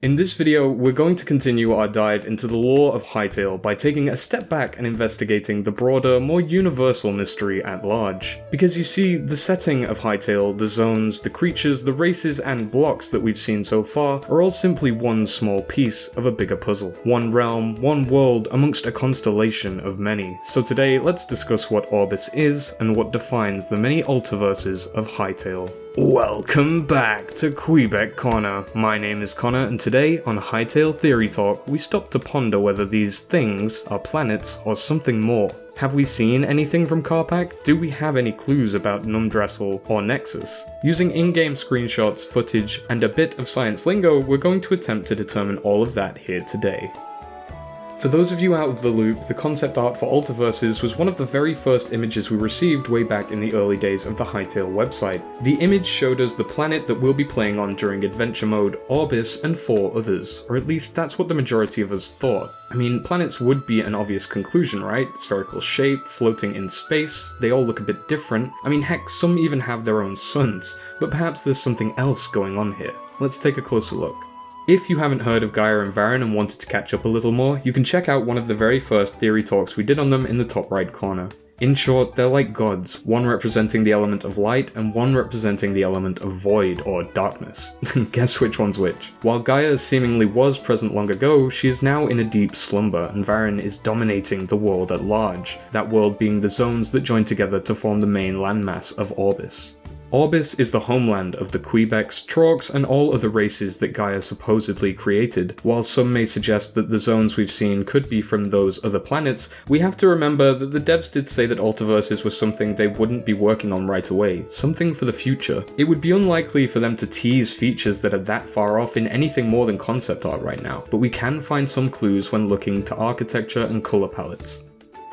In this video, we're going to continue our dive into the lore of Hytale by taking a step back and investigating the broader, more universal mystery at large. Because you see, the setting of Hytale, the zones, the creatures, the races, and blocks that we've seen so far are all simply one small piece of a bigger puzzle. One realm, one world, amongst a constellation of many. So today, let's discuss what Orbis is, and what defines the many Alterverses of Hytale. Welcome back to Kweebec Corner. My name is Connor, and today on Hytale Theory Talk, we stop to ponder whether these things are planets or something more. Have we seen anything from Karpak? Do we have any clues about Numdressel or Nexus? Using in-game screenshots, footage, and a bit of science lingo, we're going to attempt to determine all of that here today. For those of you out of the loop, the concept art for Alterverses was one of the very first images we received way back in the early days of the Hytale website. The image showed us the planet that we'll be playing on during adventure mode, Orbis, and 4 others, or at least that's what the majority of us thought. I mean, planets would be an obvious conclusion, right? Spherical shape, floating in space, they all look a bit different. I mean, heck, some even have their own suns, but perhaps there's something else going on here. Let's take a closer look. If you haven't heard of Gaia and Varen and wanted to catch up a little more, you can check out one of the very first theory talks we did on them in the top right corner. In short, they're like gods, one representing the element of light and one representing the element of void or darkness. Guess which one's which? While Gaia seemingly was present long ago, she is now in a deep slumber and Varen is dominating the world at large, that world being the zones that join together to form the main landmass of Orbis. Orbis is the homeland of the Kweebecs, Trorcs, and all other races that Gaia supposedly created. While some may suggest that the zones we've seen could be from those other planets, we have to remember that the devs did say that Alterverses was something they wouldn't be working on right away, something for the future. It would be unlikely for them to tease features that are that far off in anything more than concept art right now, but we can find some clues when looking to architecture and colour palettes.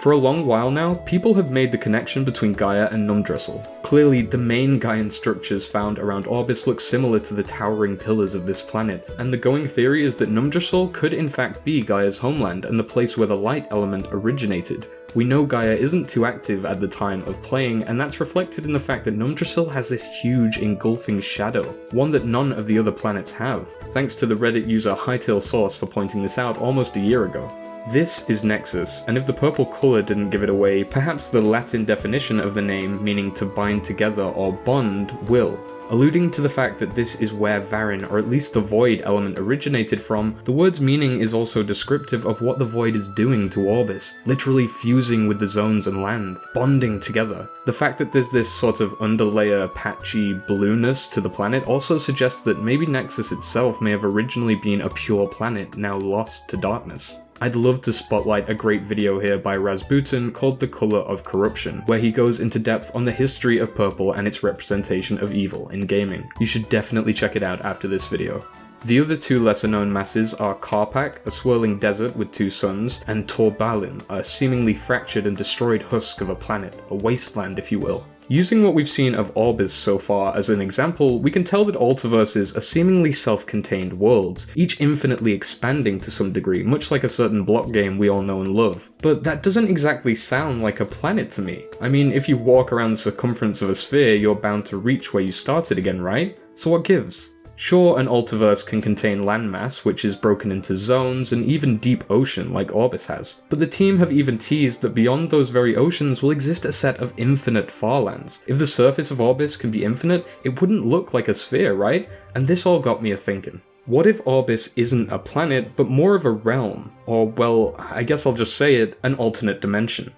For a long while now, people have made the connection between Gaia and Numdressel. Clearly, the main Gaian structures found around Orbis look similar to the towering pillars of this planet, and the going theory is that Numdressel could in fact be Gaia's homeland and the place where the light element originated. We know Gaia isn't too active at the time of playing, and that's reflected in the fact that Numdressel has this huge engulfing shadow, one that none of the other planets have, thanks to the Reddit user Hytale Source for pointing this out almost a year ago. This is Nexus, and if the purple colour didn't give it away, perhaps the Latin definition of the name, meaning to bind together or bond, will. Alluding to the fact that this is where Varen, or at least the void element, originated from, the word's meaning is also descriptive of what the void is doing to Orbis, literally fusing with the zones and land, bonding together. The fact that there's this sort of underlayer patchy blueness to the planet also suggests that maybe Nexus itself may have originally been a pure planet now lost to darkness. I'd love to spotlight a great video here by Rasputin called The Colour of Corruption, where he goes into depth on the history of purple and its representation of evil in gaming. You should definitely check it out after this video. The other two lesser known masses are Karpak, a swirling desert with two suns, and Torbalin, a seemingly fractured and destroyed husk of a planet, a wasteland if you will. Using what we've seen of Orbis so far as an example, we can tell that Alterverses are seemingly self-contained worlds, each infinitely expanding to some degree, much like a certain block game we all know and love. But that doesn't exactly sound like a planet to me. I mean, if you walk around the circumference of a sphere, you're bound to reach where you started again, right? So what gives? Sure, an Alterverse can contain landmass, which is broken into zones, and even deep ocean like Orbis has. But the team have even teased that beyond those very oceans will exist a set of infinite farlands. If the surface of Orbis can be infinite, it wouldn't look like a sphere, right? And this all got me a-thinking. What if Orbis isn't a planet, but more of a realm? Or, well, I guess I'll just say it, an alternate dimension.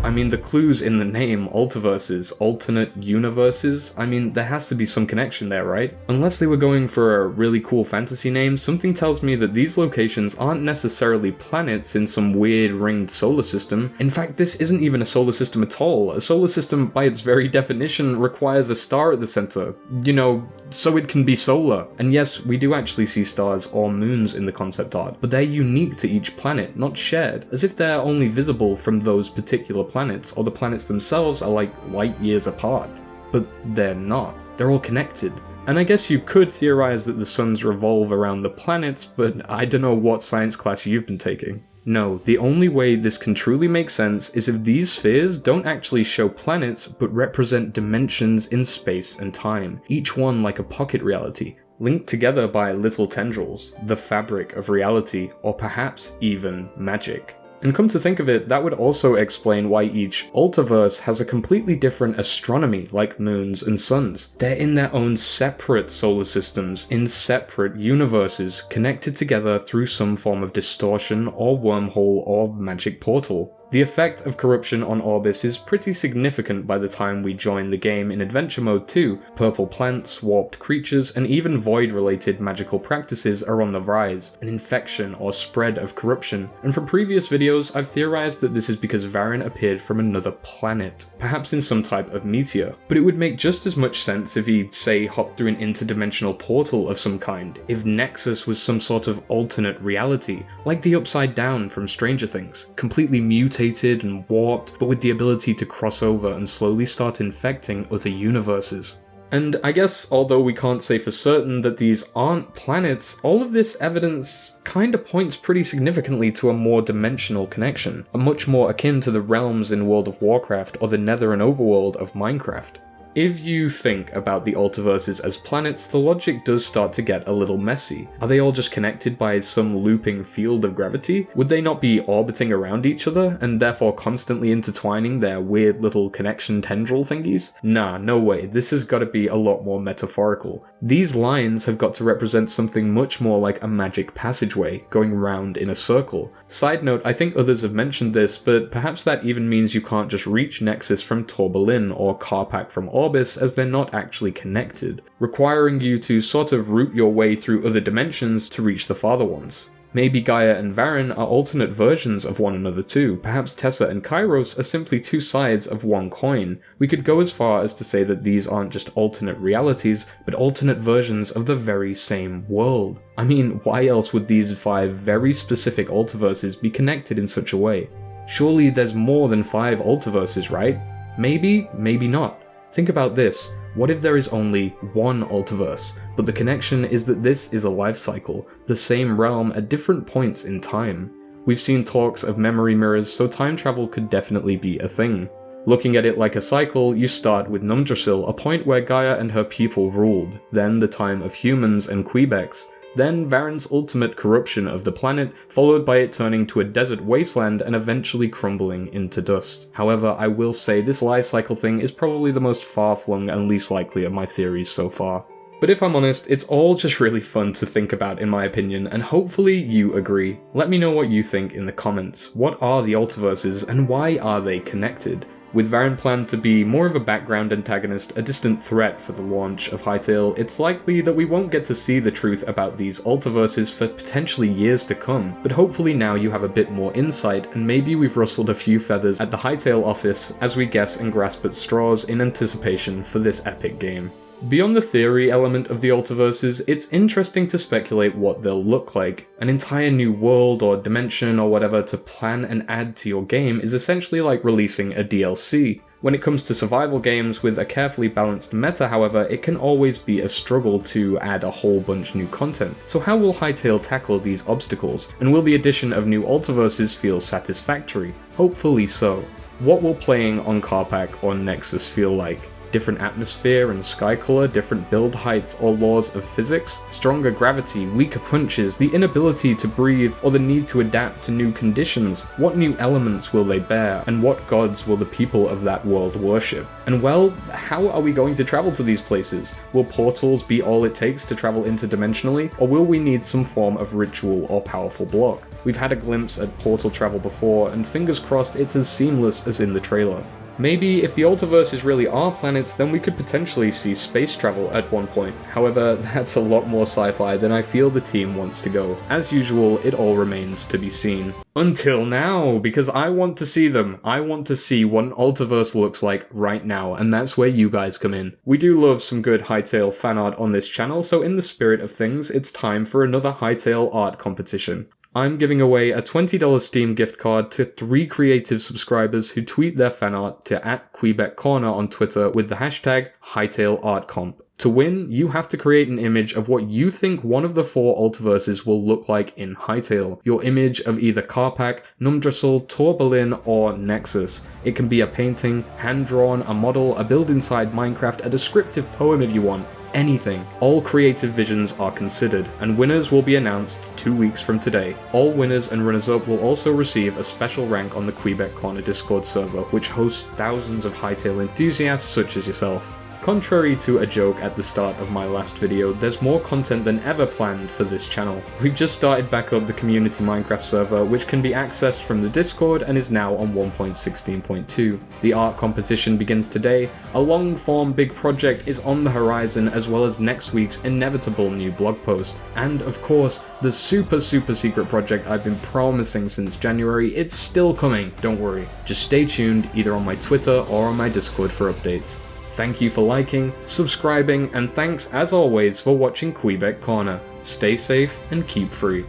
I mean, the clues in the name, Alterverses, alternate universes, I mean, there has to be some connection there, right? Unless they were going for a really cool fantasy name, something tells me that these locations aren't necessarily planets in some weird ringed solar system. In fact, this isn't even a solar system at all. A solar system, by its very definition, requires a star at the center. You know, so it can be solar. And yes, we do actually see stars or moons in the concept art, but they're unique to each planet, not shared, as if they're only visible from those particular planets, or the planets themselves are like light years apart. But they're not. They're all connected. And I guess you could theorize that the suns revolve around the planets, but I don't know what science class you've been taking. No, the only way this can truly make sense is if these spheres don't actually show planets, but represent dimensions in space and time, each one like a pocket reality. linked together by little tendrils, the fabric of reality, or perhaps even magic. And come to think of it, that would also explain why each Alterverse has a completely different astronomy, like moons and suns. They're in their own separate solar systems, in separate universes, connected together through some form of distortion or wormhole or magic portal. The effect of corruption on Orbis is pretty significant by the time we join the game in Adventure Mode 2. Purple plants, warped creatures, and even void-related magical practices are on the rise, an infection or spread of corruption, and from previous videos I've theorized that this is because Varen appeared from another planet, perhaps in some type of meteor. But it would make just as much sense if he'd, say, hopped through an interdimensional portal of some kind, if Nexus was some sort of alternate reality, like the Upside Down from Stranger Things, completely mutated and warped, but with the ability to cross over and slowly start infecting other universes. And I guess, although we can't say for certain that these aren't planets, all of this evidence kinda points pretty significantly to a more dimensional connection, much more akin to the realms in World of Warcraft or the Nether and Overworld of Minecraft. If you think about the Alterverses as planets, the logic does start to get a little messy. Are they all just connected by some looping field of gravity? Would they not be orbiting around each other, and therefore constantly intertwining their weird little connection tendril thingies? Nah, no way, this has got to be a lot more metaphorical. These lines have got to represent something much more like a magic passageway, going round in a circle. Side note, I think others have mentioned this, but perhaps that even means you can't just reach Nexus from Torbalin or Karpak from Orbis, as they're not actually connected, requiring you to sort of route your way through other dimensions to reach the farther ones. Maybe Gaia and Varen are alternate versions of one another too. Perhaps Tessa and Kairos are simply two sides of one coin. We could go as far as to say that these aren't just alternate realities, but alternate versions of the very same world. I mean, why else would these 5 very specific Alterverses be connected in such a way? Surely there's more than 5 Alterverses, right? Maybe, maybe not. Think about this. What if there is only one Alterverse, but the connection is that this is a life cycle, the same realm at different points in time? We've seen talks of memory mirrors, so time travel could definitely be a thing. Looking at it like a cycle, you start with Numdrassil, a point where Gaia and her people ruled, then the time of humans and Kweebecs, then Varen's ultimate corruption of the planet, followed by it turning to a desert wasteland and eventually crumbling into dust. However, I will say this life cycle thing is probably the most far-flung and least likely of my theories so far. But if I'm honest, it's all just really fun to think about in my opinion, and hopefully you agree. Let me know what you think in the comments. What are the Alterverses and why are they connected? With Varen planned to be more of a background antagonist, a distant threat for the launch of Hytale, it's likely that we won't get to see the truth about these Alterverses for potentially years to come, but hopefully now you have a bit more insight, and maybe we've rustled a few feathers at the Hytale office as we guess and grasp at straws in anticipation for this epic game. Beyond the theory element of the Alterverses, it's interesting to speculate what they'll look like. An entire new world or dimension or whatever to plan and add to your game is essentially like releasing a DLC. When it comes to survival games with a carefully balanced meta, however, it can always be a struggle to add a whole bunch new content. So how will Hytale tackle these obstacles? And will the addition of new Alterverses feel satisfactory? Hopefully so. What will playing on Karpak or Nexus feel like? Different atmosphere and sky color, different build heights or laws of physics, stronger gravity, weaker punches, the inability to breathe, or the need to adapt to new conditions. What new elements will they bear, and what gods will the people of that world worship? And well, how are we going to travel to these places? Will portals be all it takes to travel interdimensionally, or will we need some form of ritual or powerful block? We've had a glimpse at portal travel before, and fingers crossed it's as seamless as in the trailer. Maybe if the Alterverses really are planets, then we could potentially see space travel at one point. However, that's a lot more sci-fi than I feel the team wants to go. As usual, it all remains to be seen. Until now, because I want to see them. I want to see what an Alterverse looks like right now, and that's where you guys come in. We do love some good Hytale fan art on this channel, so in the spirit of things, it's time for another Hytale art competition. I'm giving away a $20 Steam gift card to 3 creative subscribers who tweet their fan art to @Kweebec Corner on Twitter with the hashtag HytaleArtComp. To win, you have to create an image of what you think one of the 4 Alterverses will look like in Hytale. Your image of either Karpak, Numdrassil, Torbalin, or Nexus. It can be a painting, hand-drawn, a model, a build inside Minecraft, a descriptive poem if you want. anything. All creative visions are considered, and winners will be announced 2 weeks from today. All winners and runners-up will also receive a special rank on the Kweebec Corner Discord server, which hosts thousands of Hytale enthusiasts such as yourself. Contrary to a joke at the start of my last video, there's more content than ever planned for this channel. We've just started back up the community Minecraft server, which can be accessed from the Discord and is now on 1.16.2. The art competition begins today, a long-form big project is on the horizon, as well as next week's inevitable new blog post. And of course, the super secret project I've been promising since January, it's still coming, don't worry. Just stay tuned either on my Twitter or on my Discord for updates. Thank you for liking, subscribing, and thanks as always for watching Kweebec Corner. Stay safe and keep free.